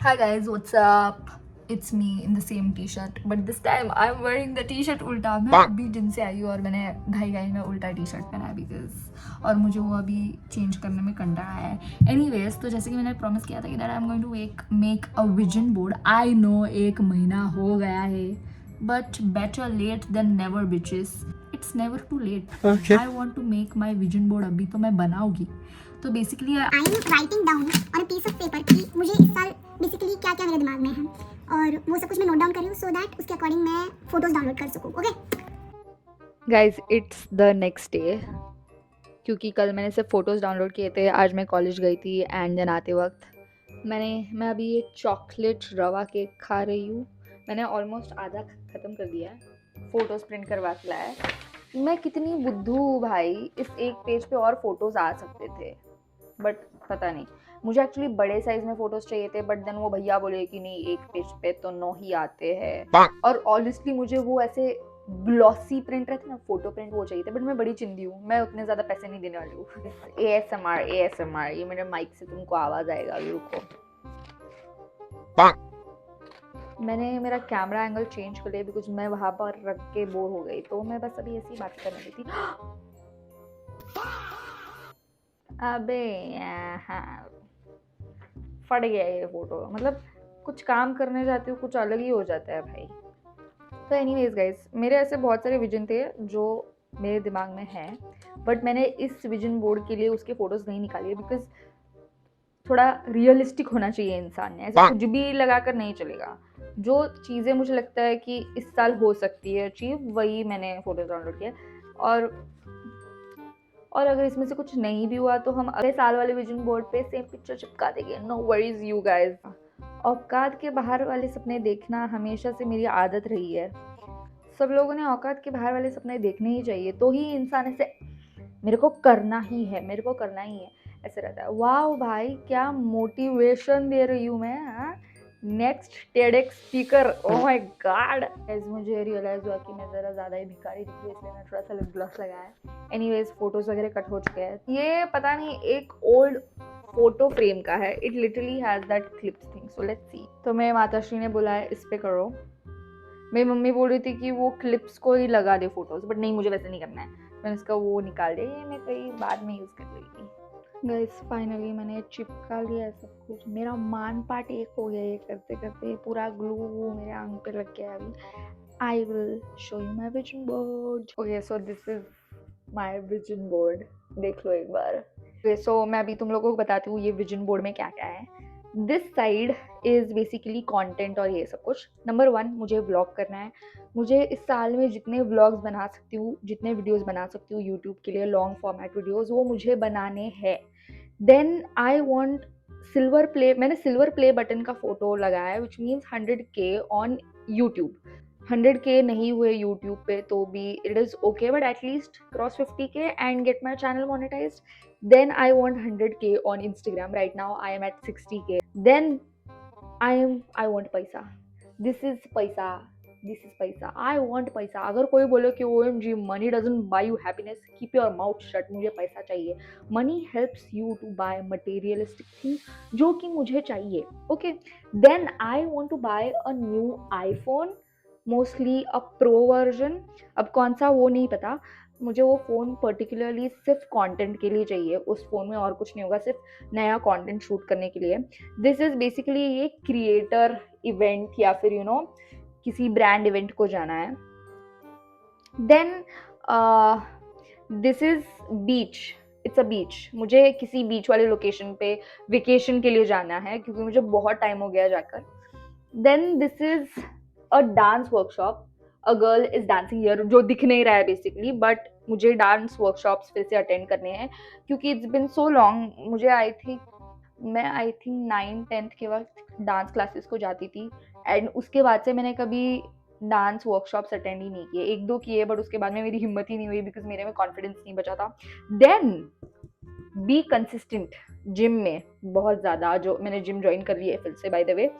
Hi guys, what's up? It's me in the same t-shirt, but this time I'm wearing the t-shirt उल्टा. मैं अभी gym से आई हूँ और मैंने घाई घाई में उल्टा टी-शर्ट पहना है बिकॉज और मुझे वो अभी चेंज करने में कंटाळा है. एनीवेज, तो जैसे कि मैंने प्रॉमिस किया था कि that I am going to make a vision board. I know 1 महीना हो गया है, but better late than never bitches. It's never too late. I want to make my vision board. अभी तो मैं बनाऊंगी. तो basically I am writing down on a piece of paper कि मुझे इस साल बेसिकली क्या क्या मेरे दिमाग में है और वो सब कुछ मैं नोट डाउन कर रही हूँ सो दैट उसके अकॉर्डिंग मैं फोटोज डाउनलोड कर सकूँ. Okay guys, it's the next day. क्योंकि कल मैंने सिर्फ फ़ोटोज़ डाउनलोड किए थे. आज मैं कॉलेज गई थी एंड देन आते वक्त मैं अभी ये चॉकलेट रवा केक खा रही हूँ. मैंने ऑलमोस्ट आधा ख़त्म कर दिया है. फ़ोटोज़ प्रिंट करवा के लाया है. मैं कितनी बुद्धू हूँ भाई. इस एक पेज पे और फ़ोटोज़ आ सकते थे, बट पता नहीं. मुझे एक्चुअली बड़े साइज़ में फ़ोटोज़ चाहिए थे, बट देन वो भैया बोले कि नहीं, एक पेज पे तो 9 ही आते हैं. और ऑनेस्टली मुझे वो ऐसे ग्लॉसी प्रिंट रहते ना, फोटो प्रिंट, वो चाहिए थे. बट मैं बड़ी चिंदी हूँ, मैं उतने ज़्यादा पैसे नहीं देने वाली हूँ. ASMR, ये मेरे माइक से तुमको आवाज़ आएगा. अभी रुको. मैंने मेरा कैमरा एंगल चेंज कर लिया बिकॉज मैं वहाँ पर रख के बोर हो गई. तो मैं बस अभी ऐसी बात करने लगी थी. अबे यार, फट गया ये फोटो. मतलब कुछ काम करने जाती हूँ, कुछ अलग ही हो जाता है भाई. तो एनीवेज गाइस, मेरे ऐसे बहुत सारे विजन थे जो मेरे दिमाग में हैं, बट मैंने इस विजन बोर्ड के लिए उसके फोटोज़ नहीं निकाली है बिकॉज थोड़ा रियलिस्टिक होना चाहिए इंसान ने. ऐसे कुछ भी लगा कर नहीं चलेगा. जो चीज़ें मुझे लगता है कि इस साल हो सकती है अचीव, वही मैंने फोटोज डाउनलोड किया. और अगर इसमें से कुछ नहीं भी हुआ तो हम अगले साल वाले विजन बोर्ड पे सेम पिक्चर चिपका देंगे. No worries you guys. औकात के बाहर वाले सपने देखना हमेशा से मेरी आदत रही है. सब लोगों ने औकात के बाहर वाले सपने देखने ही चाहिए. तो ही इंसान ऐसे मेरे को करना ही है, मेरे को करना ही है, ऐसे रहता है. वाह भाई, क्या मोटिवेशन दे रही हूँ मैं. Next TEDx speaker. Oh my God. मुझे रियलाइज हुआ कि मैं ज़रा ज़्यादा ही भिखारी दिख रही, इसलिए मैं थोड़ा सा लिप ग्लॉस लगाया है. एनीवेज, फोटोज वगैरह कट हो चुके हैं. ये पता नहीं एक ओल्ड फोटो फ्रेम का है. It literally has that clips thing. So let's see. तो मेरे माताश्री ने बोला है इस पे करो. मेरी मम्मी बोल रही थी कि वो क्लिप्स को ही लगा दे फोटोज, बट नहीं, मुझे वैसे नहीं करना है. मैंने इसका वो निकाल दिया. ये मैं कहीं बाद में यूज़ कर लेगी. गाइस, फाइनली मैंने चिपका लिया है सब कुछ. मेरा मान पार्ट एक हो गया ये करते करते. पूरा ग्लू मेरे आंख पे लग गया अभी. I will show you my vision board. Okay, so this is my vision board. देख लो एक बार. सो मैं अभी तुम लोगों को बताती हूँ ये विजन बोर्ड में क्या क्या है. This side is basically content और ये सब कुछ. नंबर 1, मुझे व्लॉग करना है. मुझे इस साल में जितने व्लॉग्स बना सकती हूँ, जितने वीडियोस बना सकती हूँ यूट्यूब के लिए, लॉन्ग फॉर्मेट वीडियोस, वो मुझे बनाने हैं. Then I want silver play. मैंने सिल्वर प्ले बटन का फोटो लगाया है, which means 100K on YouTube. 100K नहीं हुए यूट्यूब पे तो भी it is okay, but at least cross 50K and get my channel monetised. Then I want 100K on Instagram. Right now I am at 60K. Then I want पैसा. This is पैसा. This is पैसा. I want पैसा. अगर कोई बोले कि OMG money doesn't buy you happiness, keep your mouth shut. मुझे पैसा चाहिए. Money helps you to buy materialistic things जो कि मुझे चाहिए. Okay. Then I want to buy a new iPhone. Mostly a pro version. अब कौन सा वो नहीं पता. मुझे वो फ़ोन पर्टिकुलरली सिर्फ कंटेंट के लिए चाहिए. उस फ़ोन में और कुछ नहीं होगा, सिर्फ नया कंटेंट शूट करने के लिए. दिस इज़ बेसिकली ये क्रिएटर इवेंट या फिर किसी ब्रांड इवेंट को जाना है. Then this is beach. It's a beach. मुझे किसी बीच वाले लोकेशन पे वेकेशन के लिए जाना है क्योंकि मुझे बहुत टाइम हो गया जाकर. Then this is a dance workshop. A girl is dancing here, जो दिख नहीं रहा है बेसिकली, बट मुझे डांस वर्कशॉप्स फिर से अटेंड करने हैं क्योंकि इट्स बिन सो लॉन्ग. मुझे आई थिंक 9th-10th के वक्त डांस क्लासेस को जाती थी एंड उसके बाद से मैंने कभी डांस वर्कशॉप्स अटेंड ही नहीं किए. 1-2 किए, बट उसके बाद में मेरी हिम्मत ही नहीं हुई बिकॉज मेरे में कॉन्फिडेंस नहीं बचा था. देन बी कंसिस्टेंट जिम में बहुत ज़्यादा. जो मैंने जिम ज्वाइन कर ली है फिर से, बाय द वे.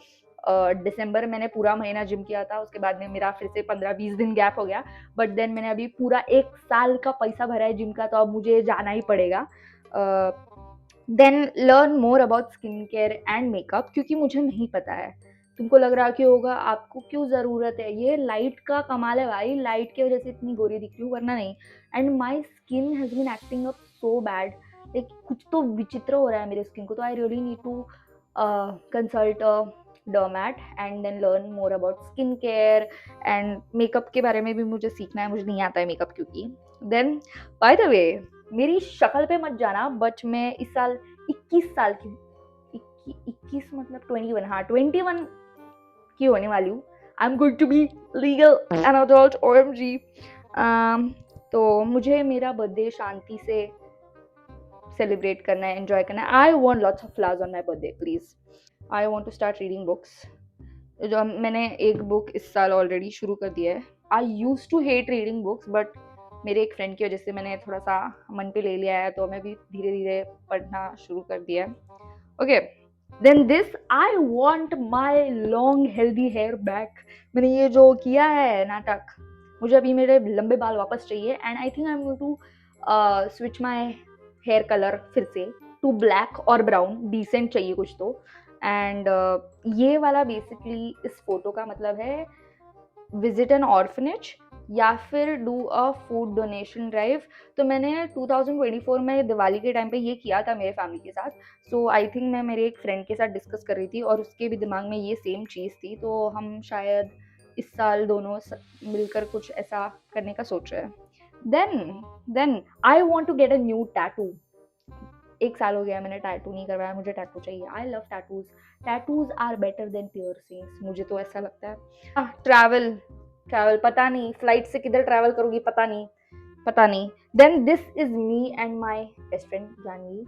दिसंबर मैंने पूरा महीना जिम किया था. उसके बाद में मेरा फिर से 15-20 दिन गैप हो गया. बट देन मैंने अभी पूरा 1 साल का पैसा भरा है जिम का, तो अब मुझे जाना ही पड़ेगा. Then learn more about skin care and makeup, क्योंकि मुझे नहीं पता है। तुमको लग रहा क्यों होगा, आपको क्यों ज़रूरत है, ये लाइट का कमाल है भाई, लाइट की वजह से इतनी गोरी दिख रही हूँ वरना नहीं। And my skin has been acting up so bad, like कुछ तो विचित्र हो रहा है मेरे स्किन को, तो I really need to consult a derm and then learn more about skin care and makeup के बारे में भी मुझे सीखना है, मुझे नहीं आता है मेकअप क्योंकि। देन बाय द वे, मेरी शक्ल पे मत जाना, बट मैं इस साल 21 साल की, 21 मतलब 21, हाँ 21 की होने वाली हूँ। I am going to be legal an adult OMG। तो मुझे मेरा बर्थडे शांति से सेलिब्रेट करना है, एंजॉय करना है। I want lots of flowers on my birthday please. I want to start reading books. जो मैंने एक बुक इस साल ऑलरेडी शुरू कर दिया है। I used to hate reading books, but मेरे एक फ्रेंड की वजह से मैंने थोड़ा सा मन पे ले लिया है, तो मैं भी धीरे धीरे पढ़ना शुरू कर दिया है। Okay, then this, I want my long healthy hair back. मैंने ये जो किया है नाटक, मुझे अभी मेरे लंबे बाल वापस चाहिए, and I think I am going to switch my hair colour फिर से टू ब्लैक और ब्राउन, डिसेंट चाहिए कुछ तो। एंड ये वाला बेसिकली इस फोटो का मतलब है विजिट एन ऑर्फनेज या फिर do a food donation drive. तो मैंने 2024 में दिवाली के टाइम पे ये किया था मेरे फैमिली के साथ। सो आई थिंक मैं मेरे एक फ्रेंड के साथ डिस्कस कर रही थी और उसके भी दिमाग में ये सेम चीज़ थी, तो हम शायद इस साल दोनों मिलकर कुछ ऐसा करने का सोच रहे हैं। Then I want to get a new tattoo. 1 साल हो गया मैंने टैटू नहीं करवाया, मुझे टैटू चाहिए। I love tattoos, tattoos are better than piercings, मुझे तो ऐसा लगता है। ट्रैवल, ट्रैवल पता नहीं फ्लाइट से किधर ट्रैवल करूंगी, पता नहीं, पता नहीं। Then this is me and my best friend Jhanvi.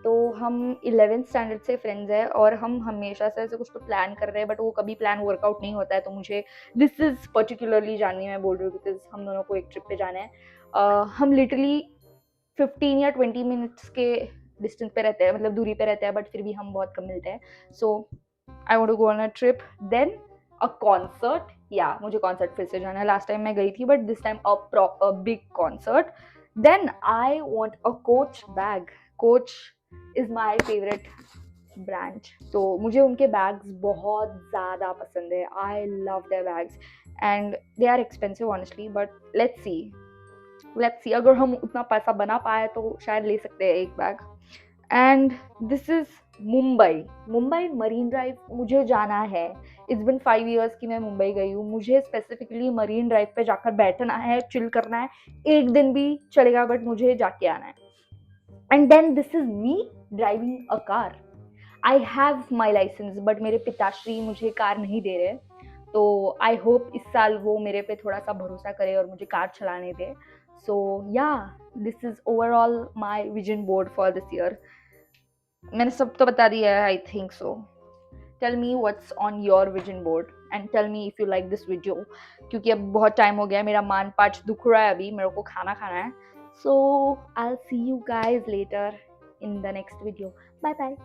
तो हम 11th स्टैंडर्ड से फ्रेंड्स हैं और हम हमेशा से ऐसे कुछ तो प्लान कर रहे हैं, बट वो कभी प्लान वर्कआउट नहीं होता है। तो मुझे दिस इज पर्टिकुलरली जानवी मैं बोल रही हूँ, बिकॉज हम दोनों को एक ट्रिप पे जाना है। हम लिटरली 15 या 20 मिनट्स के डिस्टेंस पे रहते हैं, मतलब दूरी पे रहते हैं, बट फिर भी हम बहुत कम मिलते हैं। So I want to go on a trip, then a concert. या मुझे कॉन्सर्ट फिर से जाना है, लास्ट टाइम मैं गई थी, but this time a proper big concert. Then I want a Coach bag. Coach is my favourite brand, तो मुझे उनके बैग्स बहुत ज़्यादा पसंद है। I love their bags and they are expensive honestly, but let's see अगर हम उतना पैसा बना पाए तो शायद ले सकते हैं एक bag. And this is Mumbai marine drive मुझे जाना है। इट्स बिन 5 years कि मैं मुंबई गई हूँ, मुझे स्पेसिफिकली मरीन ड्राइव पे जाकर बैठना है, चिल करना है। एक दिन भी चलेगा, बट मुझे जाके आना है। And then this is me driving a car. I have my licence, but मेरे पिताश्री मुझे कार नहीं दे रहे, तो आई होप इस साल वो मेरे पे थोड़ा सा भरोसा करे और मुझे कार चलाने दे। So yeah, this is overall my vision board for this year. मैंने सब तो बता दिया है, I think so. Tell me what's on your vision board and tell me if you like this video, क्योंकि अब बहुत टाइम हो गया, मेरा मान पाच दुख रहा है, अभी मेरे को खाना खाना है। So I will see you guys later in the next video. Bye bye.